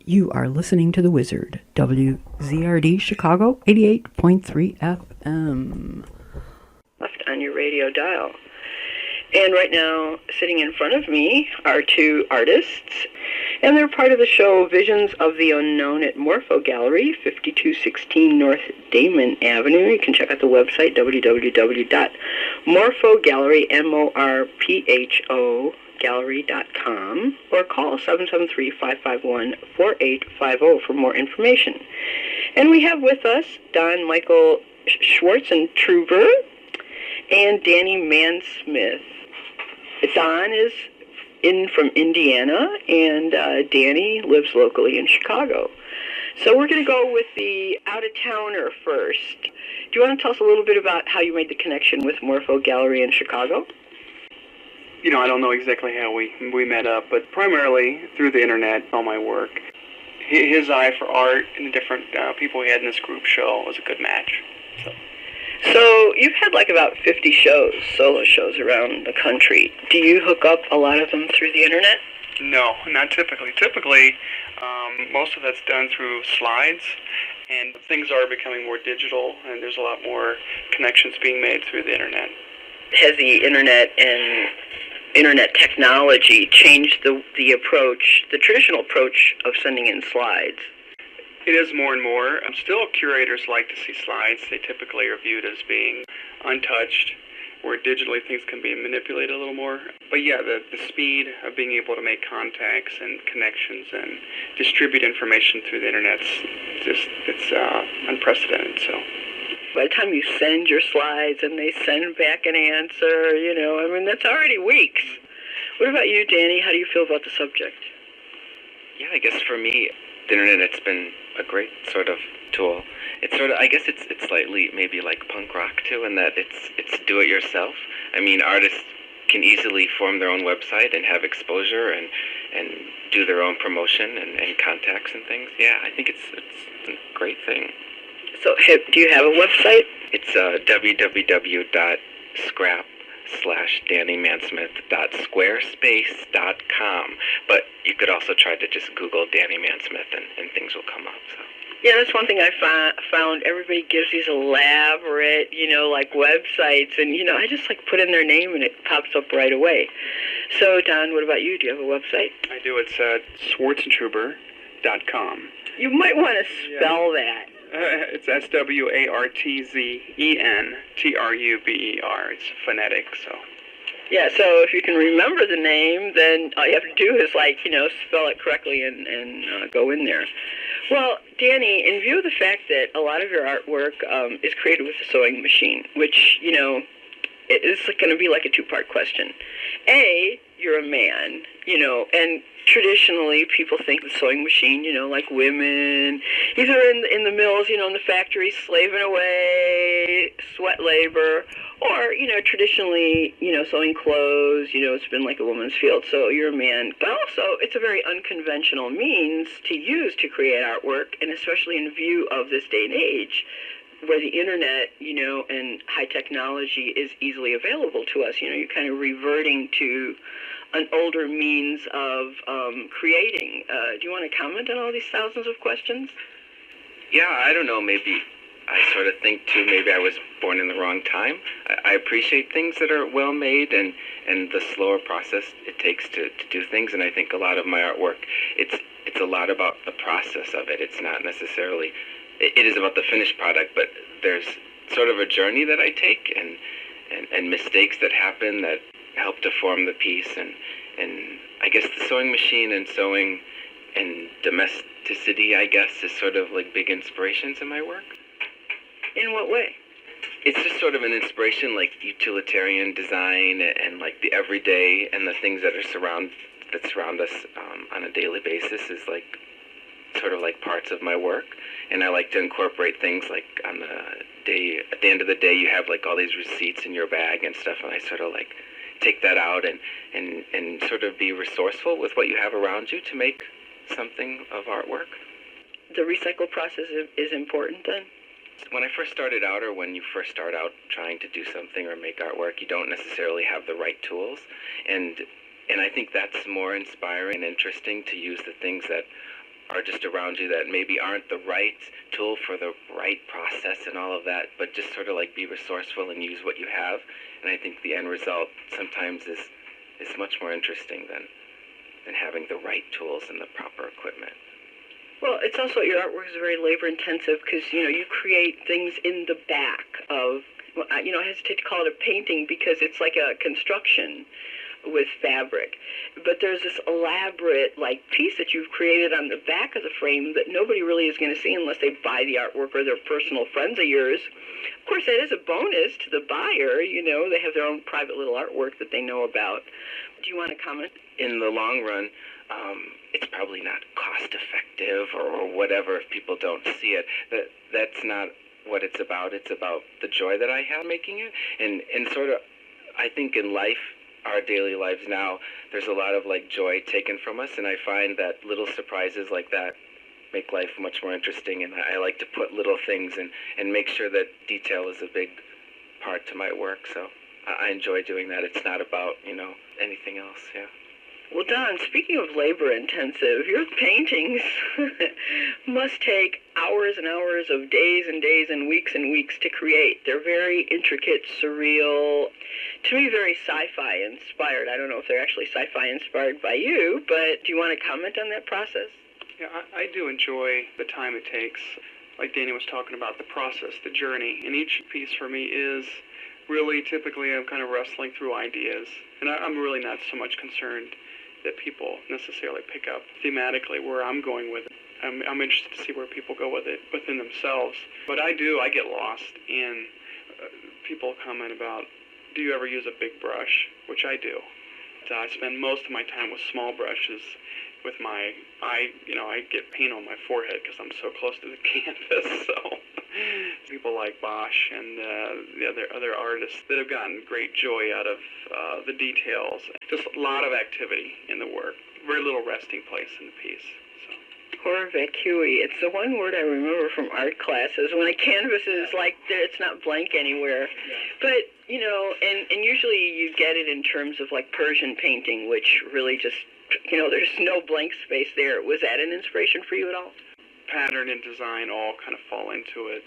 You are listening to The Wizard, WZRD Chicago 88.3 FM. Left on your radio dial. And right now, sitting in front of me are two artists, and they're part of the show Visions of the Unknown at Morpho Gallery, 5216 North Damon Avenue. You can check out the website, www.morphogallery, MORPHO, gallery.com, or call 773-551-4850 for more information. And we have with us Don Michael Swartzentruber and Danny Mansmith. Don is in from Indiana, and Danny lives locally in Chicago. So we're going to go with the out-of-towner first. Do you want to tell us a little bit about how you made the connection with Morpho Gallery in Chicago? You know, I don't know exactly how we met up, but primarily through the internet, all my work. His eye for art and the different people he had in this group show was a good match. So you've had like about 50 shows, solo shows around the country. Do you hook up a lot of them through the internet? No, not typically. Typically, most of that's done through slides, and things are becoming more digital, and there's a lot more connections being made through the internet. Has the internet and internet technology changed the approach, the traditional approach of sending in slides? It is more and more. Still, curators like to see slides. They typically are viewed as being untouched, where digitally things can be manipulated a little more. But yeah, the speed of being able to make contacts and connections and distribute information through the internet, it's unprecedented. So by the time you send your slides and they send back an answer, that's already weeks. What about you, Danny? How do you feel about the subject? Yeah, I guess for me, the internet, it's been a great sort of tool. It's sort of, I guess it's slightly maybe like punk rock too, in that it's do it yourself. I mean, artists can easily form their own website and have exposure and do their own promotion and contacts and things. Yeah, I think it's a great thing. So do you have a website? It's www.scrap/DannyMansmith.squarespace.com. But you could also try to just Google Danny Mansmith and things will come up. So. Yeah, that's one thing I found. Everybody gives these elaborate, like websites, and, I just put in their name and it pops up right away. So, Don, what about you? Do you have a website? I do. It's Swartzentruber.com. You might want to spell that. It's SWARTZENTRUBER. It's phonetic, so. Yeah, so if you can remember the name, then all you have to do is, spell it correctly and go in there. Well, Danny, in view of the fact that a lot of your artwork is created with a sewing machine, which, it's going to be like a two-part question. A, you're a man, and traditionally people think the sewing machine, like women, either in the mills, in the factories, slaving away, sweat labor, or, traditionally, sewing clothes, it's been like a woman's field, so you're a man. But also, it's a very unconventional means to use to create artwork, and especially in view of this day and age, where the internet, and high technology is easily available to us. You're kind of reverting to an older means of creating. Do you want to comment on all these thousands of questions? Yeah, I don't know, maybe I sort of think, too, maybe I was born in the wrong time. I appreciate things that are well-made and the slower process it takes to do things, and I think a lot of my artwork, it's a lot about the process of it. It's not necessarily, it is about the finished product, but there's sort of a journey that I take and mistakes that happen that help to form the piece, and I guess the sewing machine and sewing and domesticity, I guess, is sort of like big inspirations in my work. In what way? It's just sort of an inspiration, like utilitarian design and like the everyday and the things that surround us on a daily basis is like sort of like parts of my work. And I like to incorporate things like at the end of the day, you have like all these receipts in your bag and stuff, and I sort of like take that out and sort of be resourceful with what you have around you to make something of artwork. The recycle process is important then? When I first started out, or when you first start out trying to do something or make artwork, you don't necessarily have the right tools, and I think that's more inspiring and interesting, to use the things that are just around you that maybe aren't the right tool for the right process and all of that, but just sort of like be resourceful and use what you have. And I think the end result sometimes is much more interesting than having the right tools and the proper equipment. Well, it's also, your artwork is very labor-intensive because, you create things in the back of, I hesitate to call it a painting because it's like a construction with fabric. But there's this elaborate, piece that you've created on the back of the frame that nobody really is going to see unless they buy the artwork or they're personal friends of yours. Of course, that is a bonus to the buyer, they have their own private little artwork that they know about. Do you want to comment? In the long run, it's probably not cost effective or whatever if people don't see it. That's not what it's about. It's about the joy that I have making it. And sort of, I think in life, our daily lives now, there's a lot of joy taken from us, and I find that little surprises like that make life much more interesting, and I like to put little things and make sure that detail is a big part to my work, so I enjoy doing that. It's not about, anything else, yeah. Well, Don, speaking of labor-intensive, your paintings must take hours and hours of days and weeks to create. They're very intricate, surreal, to me very sci-fi inspired. I don't know if they're actually sci-fi inspired by you, but do you want to comment on that process? Yeah, I do enjoy the time it takes. Like Danny was talking about, the process, the journey. And each piece for me is really, typically, I'm kind of wrestling through ideas. And I'm really not so much concerned that people necessarily pick up thematically where I'm going with it. I'm interested to see where people go with it within themselves. But I get lost in people comment about, do you ever use a big brush? Which I do. I spend most of my time with small brushes. With I get paint on my forehead because I'm so close to the canvas. So people like Bosch and the other artists that have gotten great joy out of the details. Just a lot of activity in the work. Very little resting place in the piece. Poor vacui. It's the one word I remember from art classes when a canvas is it's not blank anywhere. Yeah. But, and usually you get it in terms of Persian painting, which really just, there's no blank space there. Was that an inspiration for you at all? Pattern and design all kind of fall into it.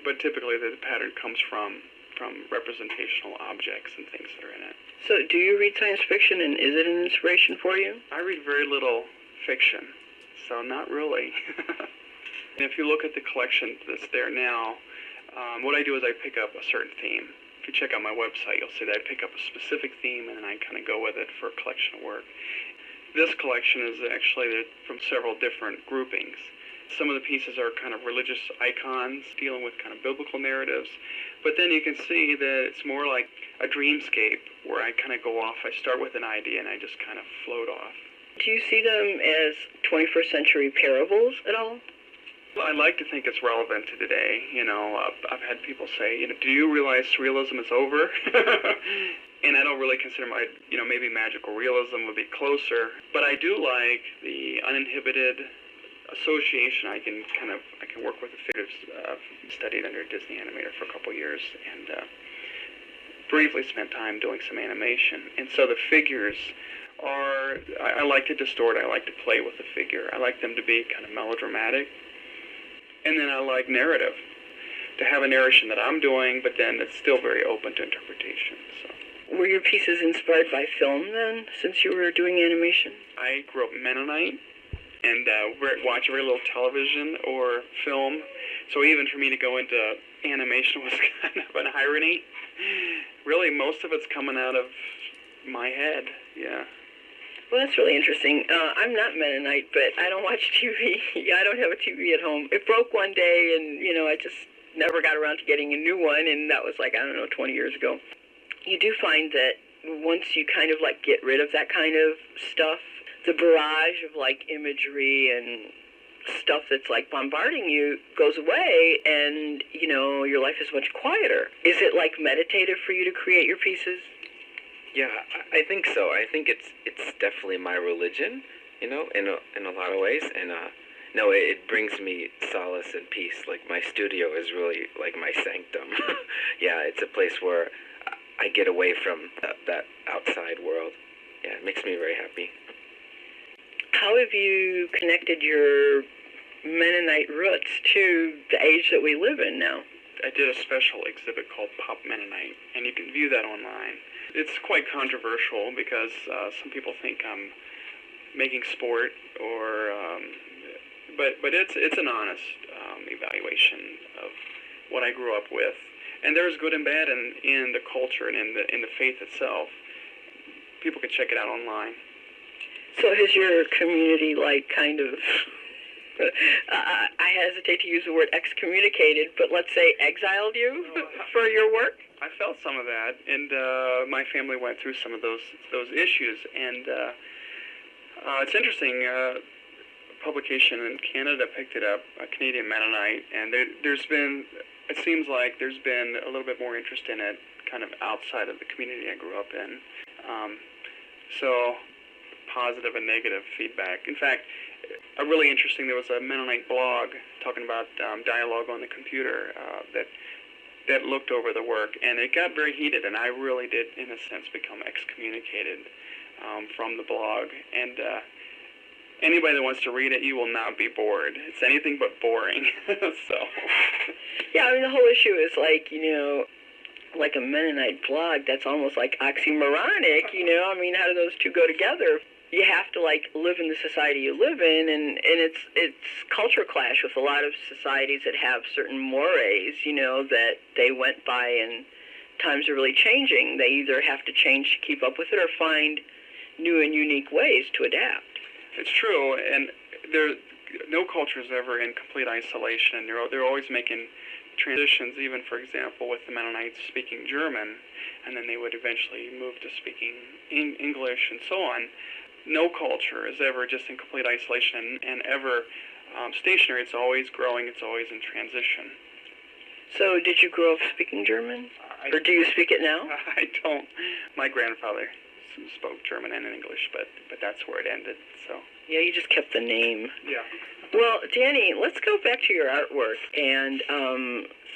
But typically the pattern comes from representational objects and things that are in it. So do you read science fiction, and is it an inspiration for you? I read very little fiction, so not really. And if you look at the collection that's there now, what I do is I pick up a certain theme. If you check out my website, you'll see that I pick up a specific theme and then I kind of go with it for a collection of work. This collection is actually from several different groupings. Some of the pieces are kind of religious icons dealing with kind of biblical narratives, but then you can see that it's more like a dreamscape where I kind of go off. I start with an idea and I just kind of float off. Do you see them as 21st century parables at all? Well, I like to think it's relevant to today. I've had people say, do you realize surrealism is over? And I don't really consider maybe magical realism would be closer. But I do like the uninhibited association. I can work with the figures. I've studied under a Disney animator for a couple years and briefly spent time doing some animation. And so the figures I like to distort, I like to play with the figure. I like them to be kind of melodramatic. And then I like narrative, to have a narration that I'm doing, but then it's still very open to interpretation. So. Were your pieces inspired by film then, since you were doing animation? I grew up Mennonite and watch very little television or film. So even for me to go into animation was kind of an irony. Really, most of it's coming out of my head, yeah. Well, that's really interesting. I'm not Mennonite, but I don't watch TV. I don't have a TV at home. It broke one day, and, I just never got around to getting a new one, and that was 20 years ago. You do find that once you kind of, get rid of that kind of stuff, the barrage of, imagery and stuff that's, bombarding you goes away, and, your life is much quieter. Is it, meditative for you to create your pieces? Yeah, I think so. I think it's definitely my religion, in a lot of ways. And no, it brings me solace and peace. My studio is really my sanctum. Yeah, it's a place where I get away from that outside world. Yeah, it makes me very happy. How have you connected your Mennonite roots to the age that we live in now? I did a special exhibit called Pop Mennonite, and you can view that online. It's quite controversial because some people think I'm making sport, but it's an honest evaluation of what I grew up with, and there's good and bad in the culture and in the faith itself. People can check it out online. So has your community kind of I hesitate to use the word excommunicated, but let's say exiled you for your work? I felt some of that, and my family went through some of those issues, and it's interesting. A publication in Canada picked it up, a Canadian Mennonite, and it seems like there's been a little bit more interest in it kind of outside of the community I grew up in. So positive and negative feedback. In fact, really interesting, there was a Mennonite blog talking about dialogue on the computer that looked over the work, and it got very heated, and I really did, in a sense, become excommunicated from the blog. And anybody that wants to read it, you will not be bored. It's anything but boring. So. Yeah, I mean, the whole issue is like a Mennonite blog, that's almost like oxymoronic, I mean, how do those two go together? You have to live in the society you live in, and it's culture clash with a lot of societies that have certain mores, that they went by, and times are really changing. They either have to change to keep up with it or find new and unique ways to adapt. It's true, and no culture is ever in complete isolation. They're always making transitions, even, for example, with the Mennonites speaking German, and then they would eventually move to speaking English and so on. No culture is ever just in complete isolation and ever stationary. It's always growing. It's always in transition. So did you grow up speaking German? Or do you speak it now? I don't. My grandfather spoke German and English, but that's where it ended. So. Yeah, you just kept the name. Yeah. Well, Danny, let's go back to your artwork and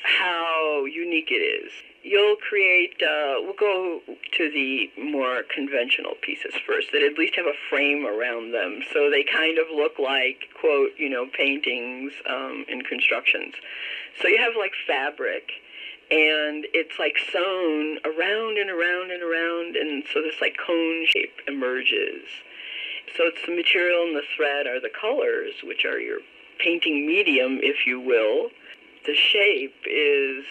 how unique it is. You'll create, we'll go to the more conventional pieces first, that at least have a frame around them, so they kind of look like, quote, paintings in constructions. So you have fabric, and it's sewn around and around and around, and so this cone shape emerges. So it's the material and the thread are the colors, which are your painting medium, if you will. The shape is,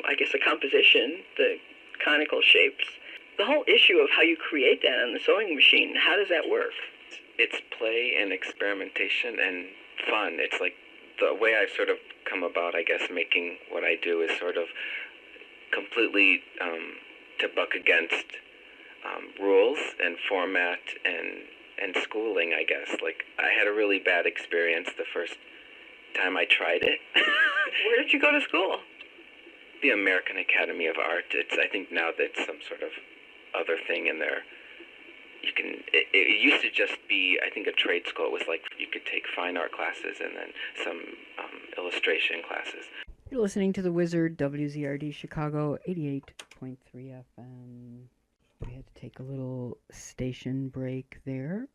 I guess a composition, the conical shapes. The whole issue of how you create that on the sewing machine, how does that work? It's play and experimentation and fun. It's the way I've sort of come about, I guess, making what I do is sort of completely to buck against rules and format and schooling, I guess. I had a really bad experience the first time I tried it. Where did you go to school? The American Academy of Art. I think now that's some sort of other thing in there. It used to just be, I think, a trade school. It was you could take fine art classes and then some illustration classes. You're listening to The Wizard, WZRD Chicago, 88.3 FM. We had to take a little station break there,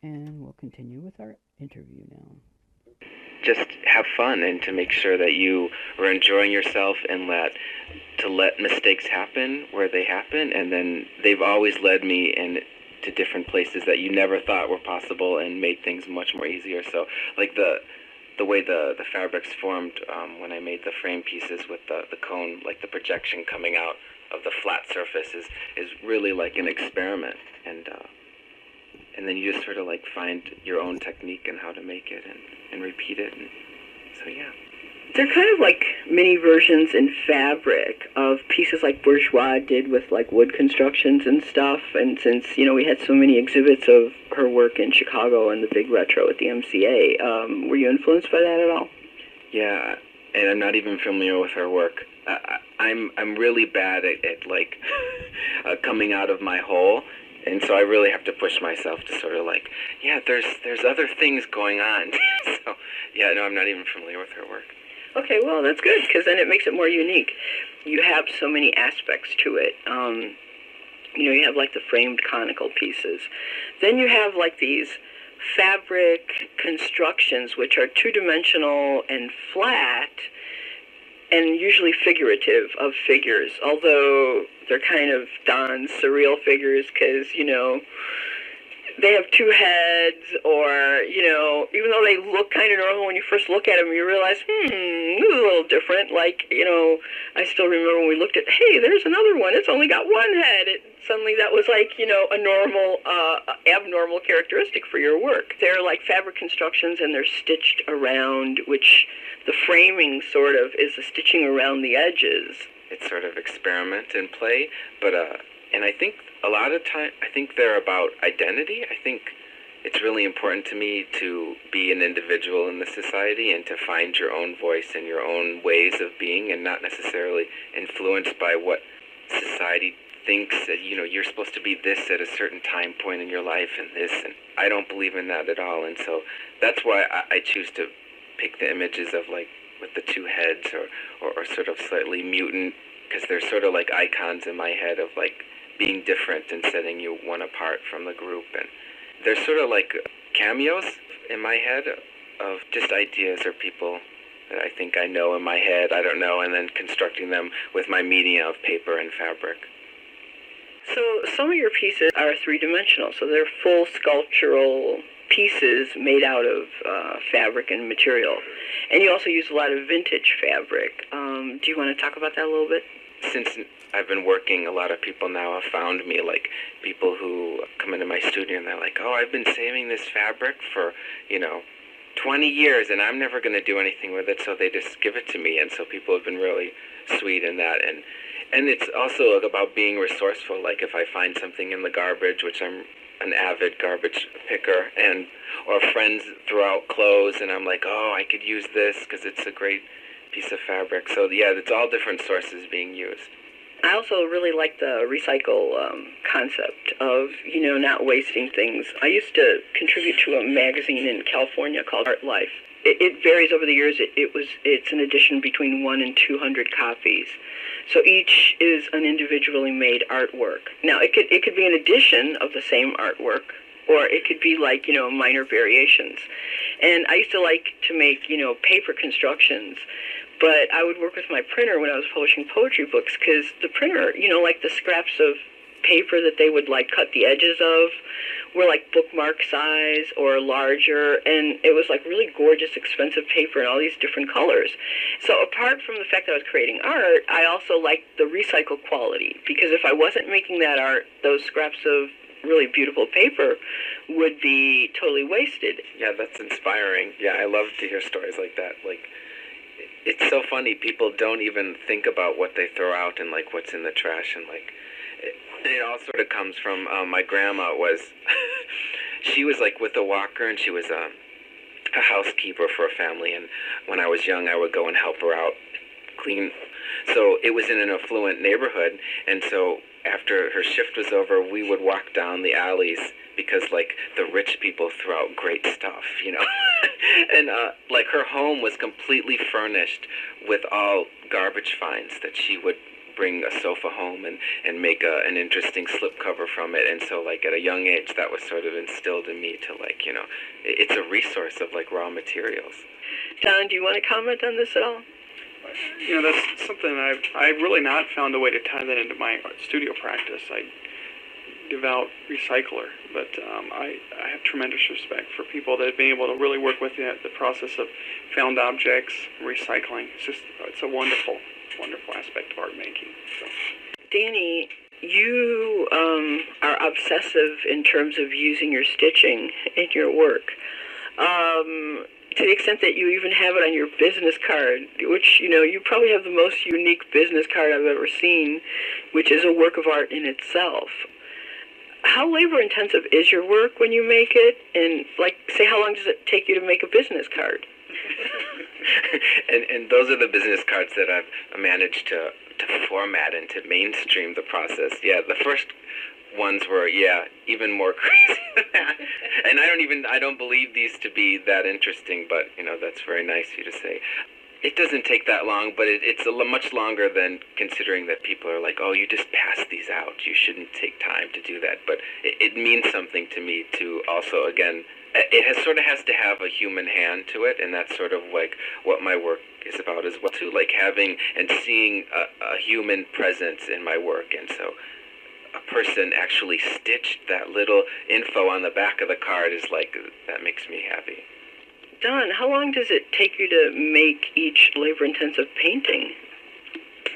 and we'll continue with our interview now. Just have fun and to make sure that you are enjoying yourself and let mistakes happen where they happen, and then they've always led me to different places that you never thought were possible and made things much more easier. So the way the fabrics formed when I made the frame pieces with the cone, the projection coming out of the flat surface is really an experiment, and then you just sort of find your own technique and how to make it and repeat it, and so yeah. They're kind of mini versions in fabric of pieces Bourgeois did with wood constructions and stuff, and since we had so many exhibits of her work in Chicago and the big retro at the MCA, were you influenced by that at all? Yeah, and I'm not even familiar with her work. I'm really bad at coming out of my hole, and so I really have to push myself to sort of there's other things going on. So yeah, no, I'm not even familiar with her work. Okay, well, that's good, because then it makes it more unique. You have so many aspects to it. You have the framed conical pieces. Then you have these fabric constructions, which are two-dimensional and flat, and usually figurative of figures, although they're kind of Don's surreal figures because, they have two heads, or, even though they look kind of normal, when you first look at them, you realize, this is a little different. Like, I still remember when we looked at, hey, there's another one. It's only got one head. Suddenly that was like, a normal, abnormal characteristic for your work. They're like fabric constructions, and they're stitched around, which the framing sort of is the stitching around the edges. It's sort of experiment and play, but, and I think a lot of time, I think they're about identity. I think it's really important to me to be an individual in the society and to find your own voice and your own ways of being, and not necessarily influenced by what society thinks that, you're supposed to be this at a certain time point in your life and this, and I don't believe in that at all. And so that's why I choose to pick the images of, like, with the two heads or sort of slightly mutant, because they're sort of like icons in my head of, like, being different and setting you one apart from the group. And they're sort of like cameos in my head of just ideas or people that I think I know in my head, I don't know, and then constructing them with my media of paper and fabric. So some of your pieces are three-dimensional, so they're full sculptural pieces made out of fabric and material. And you also use a lot of vintage fabric. Do you want to talk about that a little bit? Since I've been working, a lot of people now have found me, like people who come into my studio and they're like, oh, I've been saving this fabric for, 20 years and I'm never going to do anything with it, so they just give it to me. And so people have been really sweet in that. And it's also about being resourceful. Like if I find something in the garbage, which I'm an avid garbage picker, or friends throw out clothes and I'm like, oh, I could use this because it's a great piece of fabric. So yeah, it's all different sources being used. I also really like the recycle concept of, not wasting things. I used to contribute to a magazine in California called Art Life. It varies over the years. It's an edition between 1 and 200 copies. So each is an individually made artwork. Now, it could be an edition of the same artwork, or it could be like, minor variations. And I used to like to make, paper constructions, but I would work with my printer when I was publishing poetry books, because the printer, like the scraps of paper that they would like cut the edges of were like bookmark size or larger, and it was like really gorgeous, expensive paper in all these different colors. So apart from the fact that I was creating art, I also liked the recycle quality, because if I wasn't making that art, those scraps of really beautiful paper would be totally wasted. Yeah, that's inspiring. Yeah, I love to hear stories like that. Like, it's so funny. People don't even think about what they throw out and like what's in the trash, and like it all sort of comes from my grandma was she was like with a walker, and she was a housekeeper for a family, and when I was young I would go and help her out clean. So it was in an affluent neighborhood, and so after her shift was over, we would walk down the alleys because like the rich people threw out great stuff, and like her home was completely furnished with all garbage finds that she would bring a sofa home and make an interesting slipcover from it. And so like at a young age that was sort of instilled in me to like, it's a resource of like raw materials. Don, do you want to comment on this at all? That's something I've really not found a way to tie that into my studio practice. I devout recycler, but I have tremendous respect for people that have been able to really work with the process of found objects, recycling. It's a wonderful aspect of art making. So. Danny, you are obsessive in terms of using your stitching in your work. To the extent that you even have it on your business card, which, you probably have the most unique business card I've ever seen, which is a work of art in itself. How labor-intensive is your work when you make it? And, say, how long does it take you to make a business card? and those are the business cards that I've managed to format and to mainstream the process. Yeah, the first ones were, even more crazy than that. And I don't believe these to be that interesting, but, that's very nice of you to say. It doesn't take that long, but it's much longer than considering that people are like, oh, you just pass these out. You shouldn't take time to do that. But it means something to me to also, again, it sort of has to have a human hand to it, and that's sort of like what my work is about as well too, like having and seeing a human presence in my work. And so a person actually stitched that little info on the back of the card is like, that makes me happy. Don, how long does it take you to make each labor-intensive painting?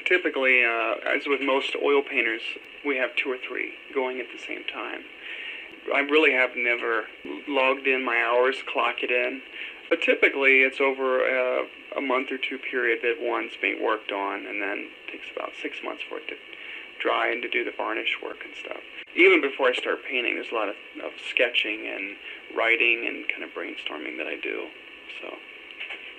Typically, as with most oil painters, we have 2 or 3 going at the same time. I really have never logged in my hours, clock it in, but typically it's over a month or 2 period that one's being worked on, and then it takes about 6 months for it to dry and to do the varnish work and stuff. Even before I start painting, there's a lot of sketching and writing and kind of brainstorming that I do.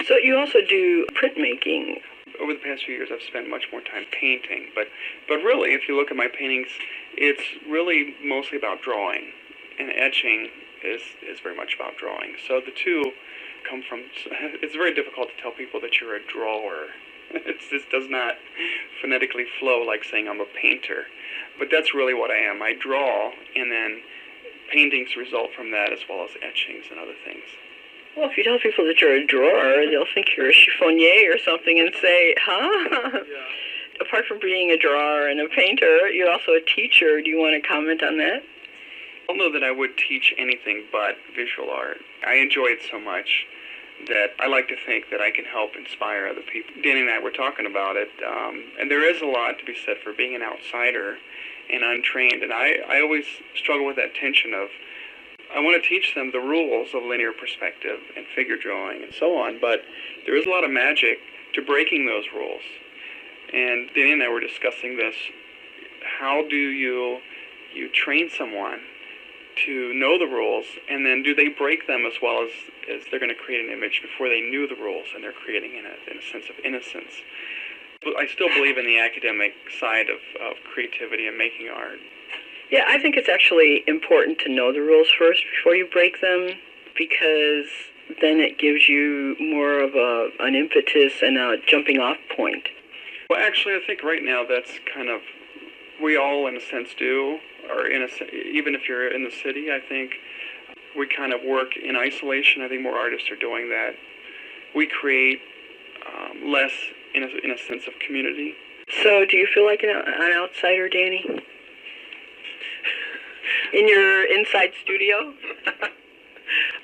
So you also do printmaking. Over the past few years, I've spent much more time painting, but really, if you look at my paintings, it's really mostly about drawing, and etching is very much about drawing. So the two come from. It's very difficult to tell people that you're a drawer. It just does not phonetically flow like saying I'm a painter, but that's really what I am. I draw, and then paintings result from that, as well as etchings and other things. Well, if you tell people that you're a drawer, they'll think you're a chiffonnier or something and say, huh? Yeah. Apart from being a drawer and a painter, you're also a teacher. Do you want to comment on that? I don't know that I would teach anything but visual art. I enjoy it so much that I like to think that I can help inspire other people. Danny and I were talking about it, and there is a lot to be said for being an outsider and untrained, and I always struggle with that tension of, I want to teach them the rules of linear perspective and figure drawing and so on, but there is a lot of magic to breaking those rules. And Danny and I were discussing this. How do you train someone to know the rules, and then do they break them as well as they're going to create an image before they knew the rules and they're creating in a sense of innocence? But I still believe in the academic side of creativity and making art. Yeah, I think it's actually important to know the rules first before you break them, because then it gives you more of an impetus and a jumping off point. Well, actually, I think right now that's kind of, we all in a sense do, or even if you're in the city, I think we kind of work in isolation. I think more artists are doing that. We create less in a sense of community. So do you feel like an outsider, Danny? In your inside studio?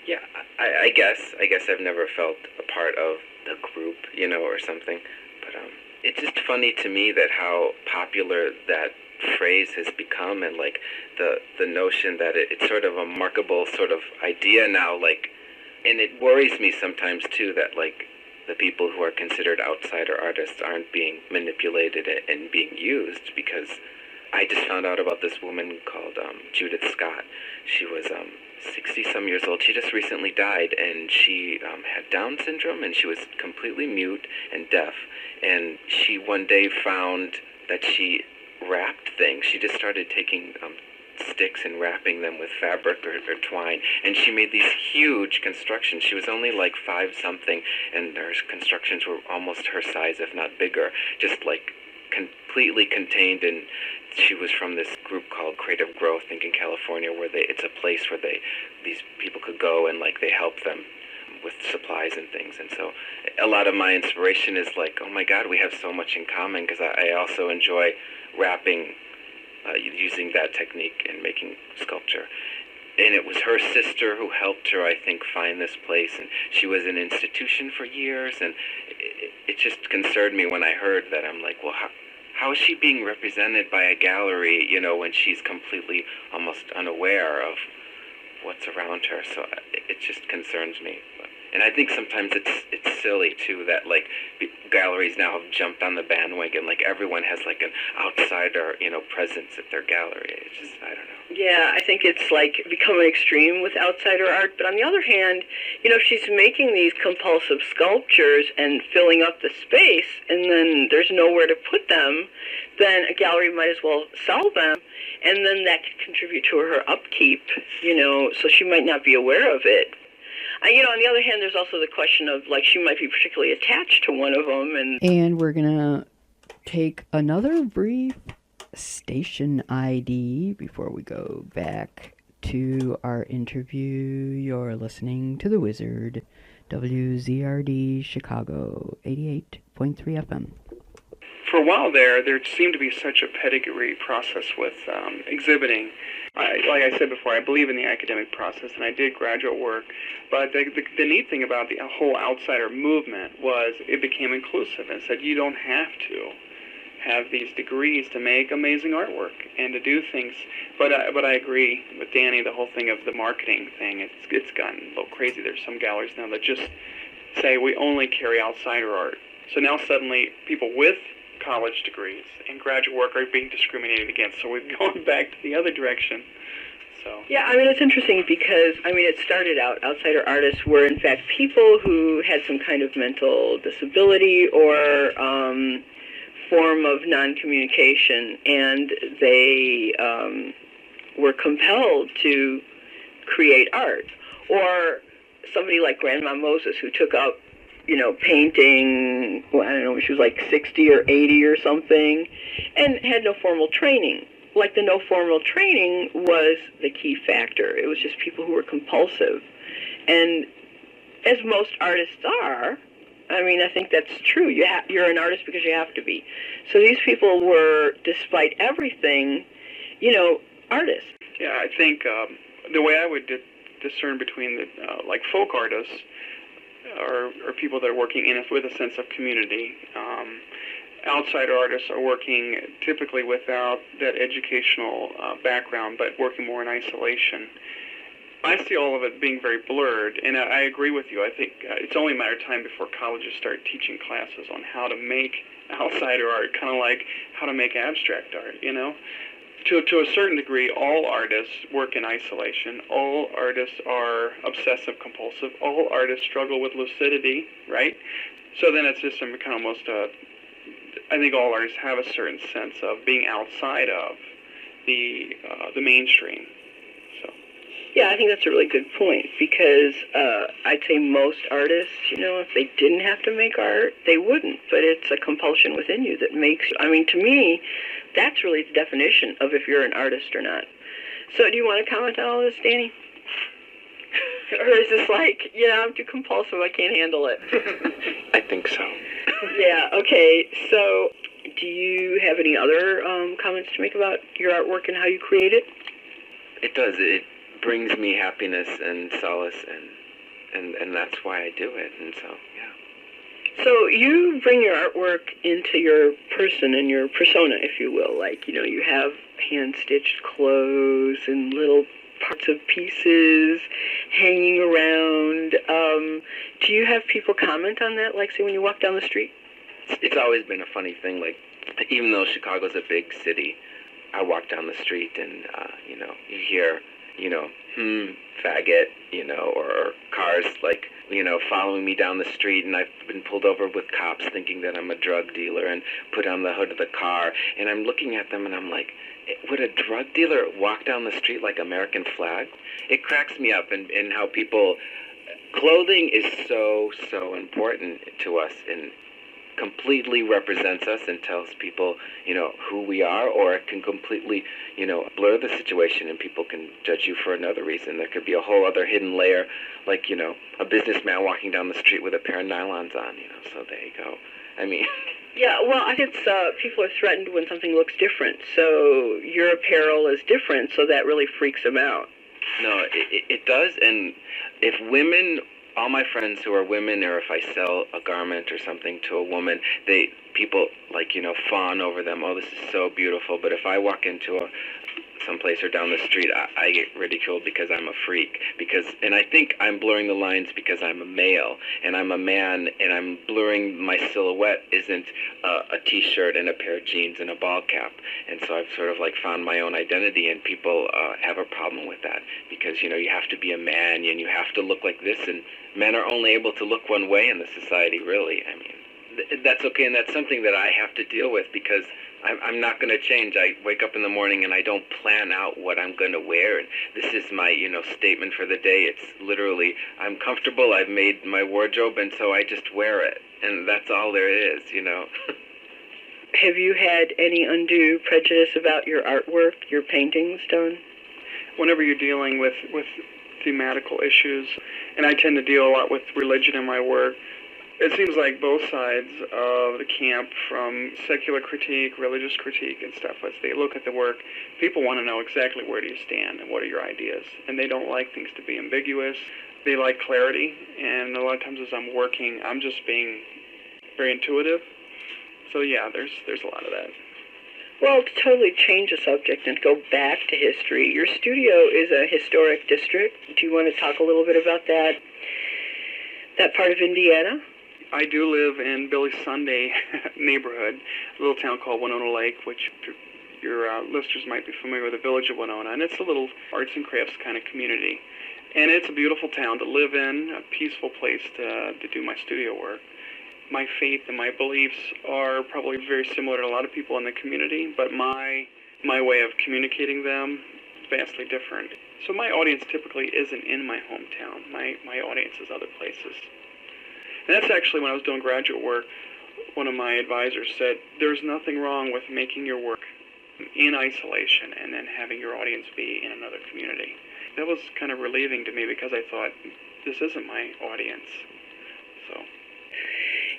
Yeah, I guess I've never felt a part of the group, or something. But it's just funny to me that how popular that phrase has become, and like the notion that it's sort of a marketable sort of idea now, like, and it worries me sometimes too that like the people who are considered outsider artists aren't being manipulated and being used, because I just found out about this woman called Judith Scott. She was 60-some years old. She just recently died, and she had Down syndrome, and she was completely mute and deaf. And she one day found that she wrapped things. She just started taking sticks and wrapping them with fabric or twine, and she made these huge constructions. She was only like 5-something, and her constructions were almost her size, if not bigger, just like completely contained. And she was from this group called Creative Growth, I think, in California, where it's a place where these people could go and like they help them with supplies and things. And so a lot of my inspiration is like, oh my God, we have so much in common, because I also enjoy wrapping, using that technique and making sculpture. And it was her sister who helped her, I think, find this place. And she was an institution for years. And it just concerned me when I heard that. I'm like, well, how is she being represented by a gallery, when she's completely almost unaware of what's around her? So it just concerns me. And I think sometimes it's silly too that like galleries now have jumped on the bandwagon. Like everyone has like an outsider, presence at their gallery. It's just, I don't know. Yeah, I think it's like become an extreme with outsider art. But on the other hand, if she's making these compulsive sculptures and filling up the space, and then there's nowhere to put them, then a gallery might as well sell them, and then that could contribute to her upkeep. So she might not be aware of it. On the other hand, there's also the question of, like, she might be particularly attached to one of them. And we're going to take another brief station ID before we go back to our interview. You're listening to The Wizard, WZRD Chicago, 88.3 FM. For a while there seemed to be such a pedigree process with exhibiting. Like I said before, I believe in the academic process, and I did graduate work. But the neat thing about the whole outsider movement was it became inclusive and said you don't have to have these degrees to make amazing artwork and to do things. But I agree with Danny, the whole thing of the marketing thing, it's gotten a little crazy. There's some galleries now that just say we only carry outsider art. So now suddenly people with college degrees and graduate work are being discriminated against. So we've gone back to the other direction. So yeah, I mean, it's interesting because, I mean, it started out, outsider artists were in fact people who had some kind of mental disability or form of non-communication, and they were compelled to create art. Or somebody like Grandma Moses, who took up, painting, well, I don't know, she was like 60 or 80 or something, and had no formal training. Like, the no formal training was the key factor. It was just people who were compulsive. And as most artists are, I mean, I think that's true. You're an artist because you have to be. So these people were, despite everything, artists. Yeah, I think the way I would discern between the like folk artists are people that are working with a sense of community. Outsider artists are working typically without that educational background, but working more in isolation. I see all of it being very blurred, and I agree with you. I think it's only a matter of time before colleges start teaching classes on how to make outsider art, kind of like how to make abstract art, To a certain degree, all artists work in isolation. All artists are obsessive-compulsive. All artists struggle with lucidity, right? So then it's just kind of almost I think all artists have a certain sense of being outside of the mainstream. So. Yeah, I think that's a really good point, because I'd say most artists, if they didn't have to make art, they wouldn't. But it's a compulsion within you that makes, to me, that's really the definition of if you're an artist or not. So do you want to comment on all this, Danny? Or is this like, I'm too compulsive, I can't handle it? I think so. Yeah, okay. So do you have any other comments to make about your artwork and how you create it? It does. It brings me happiness and solace, and that's why I do it. And so, yeah. So you bring your artwork into your person and your persona, if you will. Like, you have hand-stitched clothes and little parts of pieces hanging around. Do you have people comment on that, like, say, when you walk down the street? It's always been a funny thing. Like, even though Chicago's a big city, I walk down the street and, you hear, faggot, or cars, like, following me down the street, and I've been pulled over with cops thinking that I'm a drug dealer and put on the hood of the car, and I'm looking at them and I'm like, would a drug dealer walk down the street like American flag? It cracks me up, and how people, clothing is so important to us, and completely represents us and tells people, who we are, or it can completely, blur the situation and people can judge you for another reason. There could be a whole other hidden layer, like, a businessman walking down the street with a pair of nylons on, so there you go. I mean... Yeah, well, I think people are threatened when something looks different, so your apparel is different, so that really freaks them out. No, it does, and if women... all my friends who are women, or if I sell a garment or something to a woman, people fawn over them. Oh, this is so beautiful. But if I walk into someplace or down the street, I get ridiculed because I'm a freak. And I think I'm blurring the lines because I'm a male and I'm a man, and I'm blurring my silhouette isn't a T-shirt and a pair of jeans and a ball cap. And so I've sort of found my own identity, and people have a problem with that because you have to be a man and you have to look like this, and men are only able to look one way in the society, really. I mean, that's okay, and that's something that I have to deal with because I'm not going to change. I wake up in the morning and I don't plan out what I'm going to wear, and this is my, statement for the day. It's literally, I'm comfortable, I've made my wardrobe, and so I just wear it, and that's all there is, Have you had any undue prejudice about your artwork, your paintings done? whenever you're dealing with thematical issues, and I tend to deal a lot with religion in my work, it seems like both sides of the camp, from secular critique, religious critique, and stuff, as they look at the work, people want to know exactly where do you stand and what are your ideas. And they don't like things to be ambiguous. They like clarity, and a lot of times as I'm working, I'm just being very intuitive. So yeah, there's a lot of that. Well, to totally change the subject and go back to history, your studio is a historic district. Do you want to talk a little bit about that part of Indiana? I do live in Billy Sunday neighborhood, a little town called Winona Lake, which your listeners might be familiar with, the village of Winona, and it's a little arts and crafts kind of community. And it's a beautiful town to live in, a peaceful place to do my studio work. My faith and my beliefs are probably very similar to a lot of people in the community, but my way of communicating them is vastly different. So my audience typically isn't in my hometown. My audience is other places. And that's actually, when I was doing graduate work, one of my advisors said, there's nothing wrong with making your work in isolation and then having your audience be in another community. That was kind of relieving to me, because I thought, this isn't my audience. So.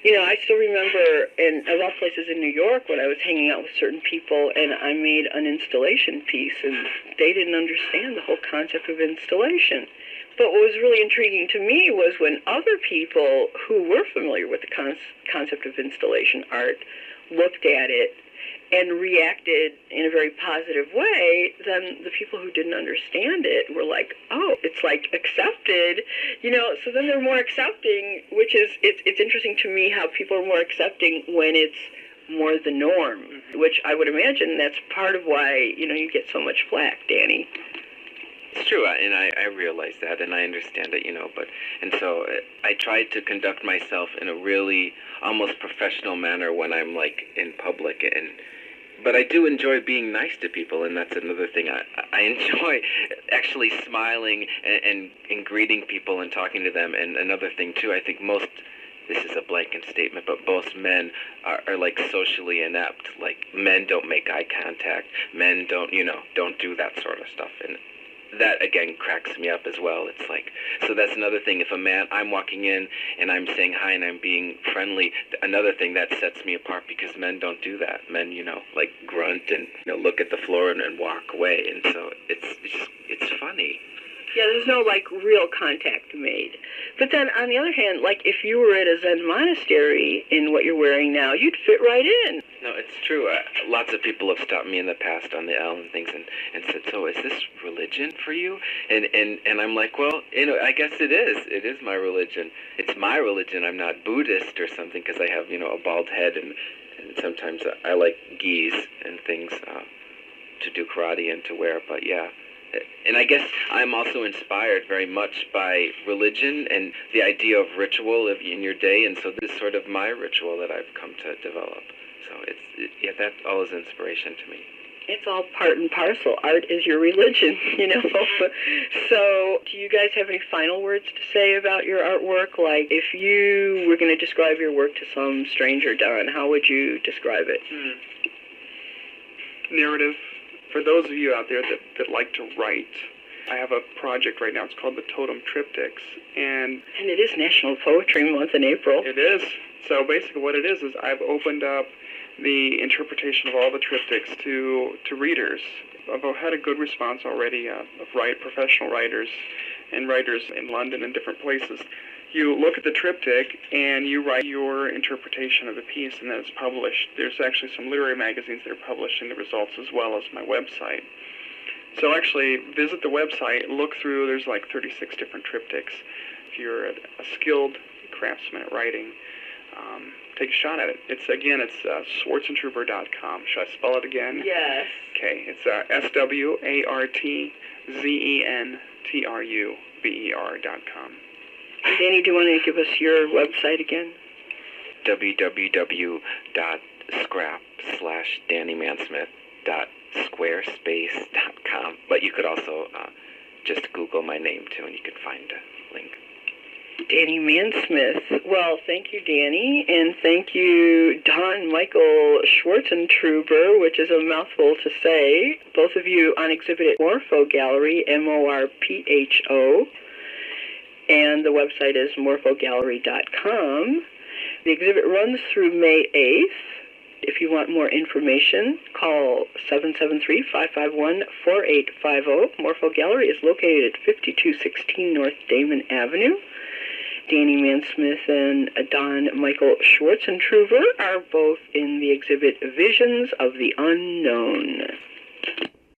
You know, I still remember in a lot of places in New York when I was hanging out with certain people, and I made an installation piece, and they didn't understand the whole concept of installation. But what was really intriguing to me was when other people who were familiar with the concept of installation art looked at it and reacted in a very positive way, then the people who didn't understand it were like, oh, it's like accepted, you know, so then they're more accepting, which is, it's interesting to me how people are more accepting when it's more the norm, which I would imagine that's part of why, you know, you get so much flack, Danny. It's true, and I realize that, and I understand it, you know, and so I try to conduct myself in a really almost professional manner when I'm, like, in public, but I do enjoy being nice to people, and that's another thing. I enjoy actually smiling and greeting people and talking to them, and another thing, too, I think this is a blanket statement, but most men are like socially inept. Like, men don't make eye contact, men don't do that sort of stuff, and that, again, cracks me up as well. It's like, so that's another thing. If I'm walking in and I'm saying hi and I'm being friendly, another thing that sets me apart, because men don't do that. Men, like grunt and, look at the floor and walk away. And so it's funny. Yeah, there's no, like, real contact made. But then, on the other hand, like, if you were at a Zen monastery in what you're wearing now, you'd fit right in. No, it's true. Lots of people have stopped me in the past on the L and things and said, so is this religion for you? And I'm like, well, I guess it is. It is my religion. It's my religion. I'm not Buddhist or something, because I have, a bald head, and sometimes I like gis and things to do karate and to wear, but yeah. And I guess I'm also inspired very much by religion and the idea of ritual in your day, and so this is sort of my ritual that I've come to develop. So that all is inspiration to me. It's all part and parcel. Art is your religion, So do you guys have any final words to say about your artwork? Like, if you were going to describe your work to some stranger, Don, how would you describe it? Narrative. For those of you out there that like to write, I have a project right now. It's called the Totem Triptychs. And it is National Poetry Month in April. It is. So basically what it is I've opened up the interpretation of all the triptychs to readers. I've had a good response already of professional writers and writers in London and different places. You look at the triptych and you write your interpretation of the piece, and then it's published. There's actually some literary magazines that are publishing the results, as well as my website. So actually visit the website, look through, there's like 36 different triptychs. If you're a skilled craftsman at writing, take a shot at it. It's Swartzentruber.com. Should I spell it again? Yes. Okay, it's SWARTZENTRUBER.com. Danny, do you want to give us your website again? www.scrap/DannyMansmith.squarespace.com. But you could also just Google my name, too, and you could find a link. Danny Mansmith. Well, thank you, Danny, and thank you, Don Michael Swartzentruber, which is a mouthful to say. Both of you on exhibit at Morpho Gallery, MORPHO, and the website is morphogallery.com. The exhibit runs through May 8th. If you want more information, call 773-551-4850. Morpho Gallery is located at 5216 North Damon Avenue. Danny Mansmith and Don Michael Swartzentruber are both in the exhibit Visions of the Unknown.